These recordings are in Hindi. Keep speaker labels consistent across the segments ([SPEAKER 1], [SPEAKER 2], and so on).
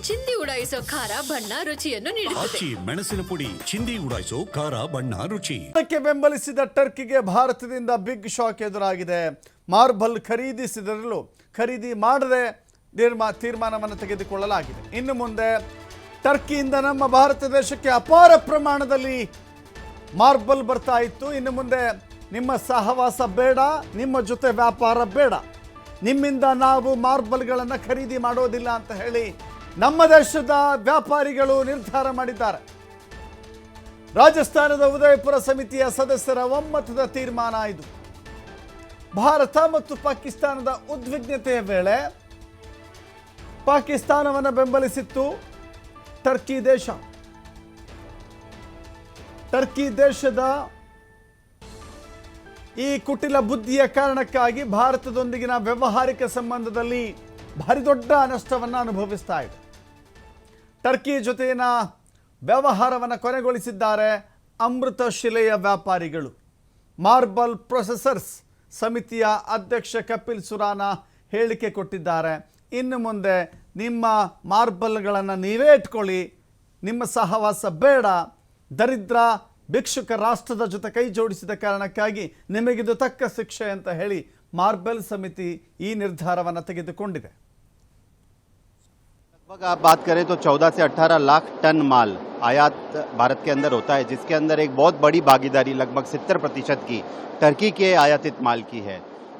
[SPEAKER 1] ಚಿಂದಿ ಉಡಾಯಿಸೋ ಖಾರ ಬಣ್ಣ ರುಚಿಯನ್ನು ನೀಡುತ್ತದೆ.
[SPEAKER 2] ಆಚಿ ಮೆಣಸಿನ ಪುಡಿ ಚಿಂದಿ ಉಡಾಯಿಸೋ ಖಾರ ಬಣ್ಣ ರುಚಿ.
[SPEAKER 3] ಅದಕ್ಕೆ ಬೆಂಬಲಿಸಿದ ಟರ್ಕಿಗೆ ಭಾರತದಿಂದ ಬಿಗ್ ಶಾಕ್ ಎದುರಾಗಿದೆ. ಮಾರ್ಬಲ್ ಖರೀದಿ ಮಾಡದೆ ತೀರ್ಮಾನವನ್ನು ತೆಗೆದುಕೊಳ್ಳಲಾಗಿದೆ. ಇನ್ನು ಮುಂದೆ ಟರ್ಕಿಯಿಂದ ನಮ್ಮ ಭಾರತ ದೇಶಕ್ಕೆ ಅಪಾರ ಪ್ರಮಾಣದಲ್ಲಿ ಮಾರ್ಬಲ್ ಬರ್ತಾ ಇತ್ತು. ಇನ್ನು ಮುಂದೆ ನಿಮ್ಮ ಸಹವಾಸ ಬೇಡ, ನಿಮ್ಮ ಜೊತೆ ವ್ಯಾಪಾರ ಬೇಡ, ನಿಮ್ಮಿಂದ ನಾವು ಮಾರ್ಬಲ್ಗಳನ್ನು ಖರೀದಿ ಮಾಡೋದಿಲ್ಲ ಅಂತ ಹೇಳಿ ನಮ್ಮ ದೇಶದ ವ್ಯಾಪಾರಿಗಳು ನಿರ್ಧಾರ ಮಾಡಿದ್ದಾರೆ. ರಾಜಸ್ಥಾನದ ಉದಯಪುರ ಸಮಿತಿಯ ಸದಸ್ಯರ ಒಮ್ಮತದ ತೀರ್ಮಾನ ಇದು. ಭಾರತ ಮತ್ತು ಪಾಕಿಸ್ತಾನದ ಉದ್ವಿಗ್ನತೆಯ ವೇಳೆ ಪಾಕಿಸ್ತಾನವನ್ನು ಬೆಂಬಲಿಸಿತ್ತು ಟರ್ಕಿ ದೇಶ. ಟರ್ಕಿ ದೇಶದ ಈ ಕುಟಿಲ ಬುದ್ಧಿಯ ಕಾರಣಕ್ಕಾಗಿ ಭಾರತದೊಂದಿಗಿನ ವ್ಯಾವಹಾರಿಕ ಸಂಬಂಧದಲ್ಲಿ ಭಾರಿ ದೊಡ್ಡ ನಷ್ಟವನ್ನು ಅನುಭವಿಸ್ತಾ ಇದೆ. ಟರ್ಕಿ ಜೊತೆಗಿನ ವ್ಯವಹಾರವನ್ನು ಕೊನೆಗೊಳಿಸಿದ್ದಾರೆ ಅಮೃತ ಶಿಲೆಯ ವ್ಯಾಪಾರಿಗಳು. ಮಾರ್ಬಲ್ ಪ್ರೊಸೆಸರ್ಸ್ ಸಮಿತಿಯ ಅಧ್ಯಕ್ಷ ಕಪಿಲ್ ಸುರಾನ ಹೇಳಿಕೆ ಕೊಟ್ಟಿದ್ದಾರೆ. ಇನ್ನು ಮುಂದೆ ನಿಮ್ಮ ಮಾರ್ಬಲ್ಗಳನ್ನು ನೀವೇ ಇಟ್ಕೊಳ್ಳಿ, ನಿಮ್ಮ ಸಹವಾಸ ಬೇಡ, ದರಿದ್ರ ಭಿಕ್ಷುಕ ರಾಷ್ಟ್ರದ ಜೊತೆ ಕೈ ಜೋಡಿಸಿದ ಕಾರಣಕ್ಕಾಗಿ ನಿಮಗಿದು ತಕ್ಕ ಶಿಕ್ಷೆ ಅಂತ ಹೇಳಿ ಮಾರ್ಬಲ್ ಸಮಿತಿ ಈ ನಿರ್ಧಾರವನ್ನು ತೆಗೆದುಕೊಂಡಿದೆ.
[SPEAKER 4] लगभग आप बात करें तो 14 से 18 लाख टन माल आयात भारत के अंदर होता है, जिसके अंदर एक बहुत बड़ी भागीदारी लगभग 70% की टर्की के आयातित माल की है.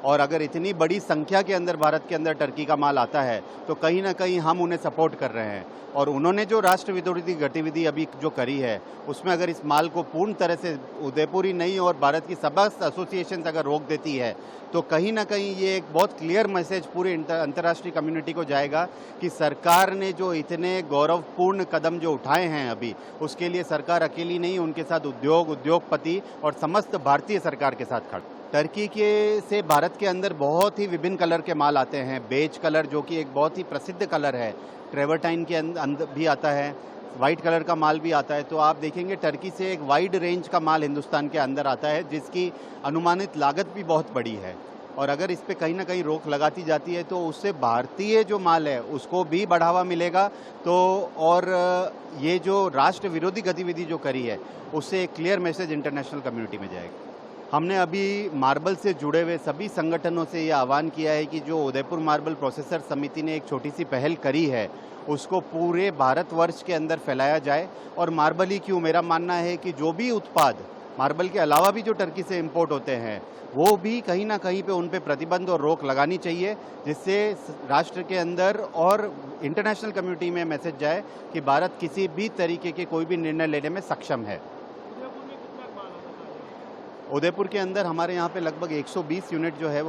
[SPEAKER 4] और अगर इतनी बड़ी संख्या के अंदर भारत के अंदर टर्की का माल आता है तो कहीं ना कहीं हम उन्हें सपोर्ट कर रहे हैं. और उन्होंने जो राष्ट्र विरोधी गतिविधि अभी जो करी है उसमें अगर इस माल को पूर्ण तरह से उदयपुर ही नहीं और भारत की समस्त एसोसिएशन अगर रोक देती है तो कहीं ना कहीं ये एक बहुत क्लियर मैसेज पूरे अंतर्राष्ट्रीय कम्युनिटी को जाएगा कि सरकार ने जो इतने गौरवपूर्ण कदम जो उठाए हैं अभी, उसके लिए सरकार अकेली नहीं, उनके साथ उद्योगपति और समस्त भारतीय सरकार के साथ खड़े. टर्की के से भारत के अंदर बहुत ही विभिन्न कलर के माल आते हैं. बेज कलर जो कि एक बहुत ही प्रसिद्ध कलर है, ट्रेवर्टाइन के अंदर भी आता है, वाइट कलर का माल भी आता है. तो आप देखेंगे टर्की से एक वाइड रेंज का माल हिंदुस्तान के अंदर आता है, जिसकी अनुमानित लागत भी बहुत बड़ी है. और अगर इस पे कहीं ना कहीं रोक लगाती जाती है तो उससे भारतीय जो माल है उसको भी बढ़ावा मिलेगा. तो और ये जो राष्ट्र विरोधी गतिविधि जो करी है उससे एक क्लियर मैसेज इंटरनेशनल कम्युनिटी में जाएगा. हमने अभी मार्बल से जुड़े हुए सभी संगठनों से ये आह्वान किया है कि जो उदयपुर मार्बल प्रोसेसर समिति ने एक छोटी सी पहल करी है उसको पूरे भारतवर्ष के अंदर फैलाया जाए. और मार्बल ही क्यों, मेरा मानना है कि जो भी उत्पाद मार्बल के अलावा भी जो टर्की से इंपोर्ट होते हैं वो भी कहीं ना कहीं पे उन पे प्रतिबंध और रोक लगानी चाहिए, जिससे राष्ट्र के अंदर और इंटरनेशनल कम्युनिटी में मैसेज जाए कि भारत किसी भी तरीके के कोई भी निर्णय लेने में सक्षम है. उदयपुर के अंदर हमारे यहाँ पे लगभग 120 यूनिट जो है वो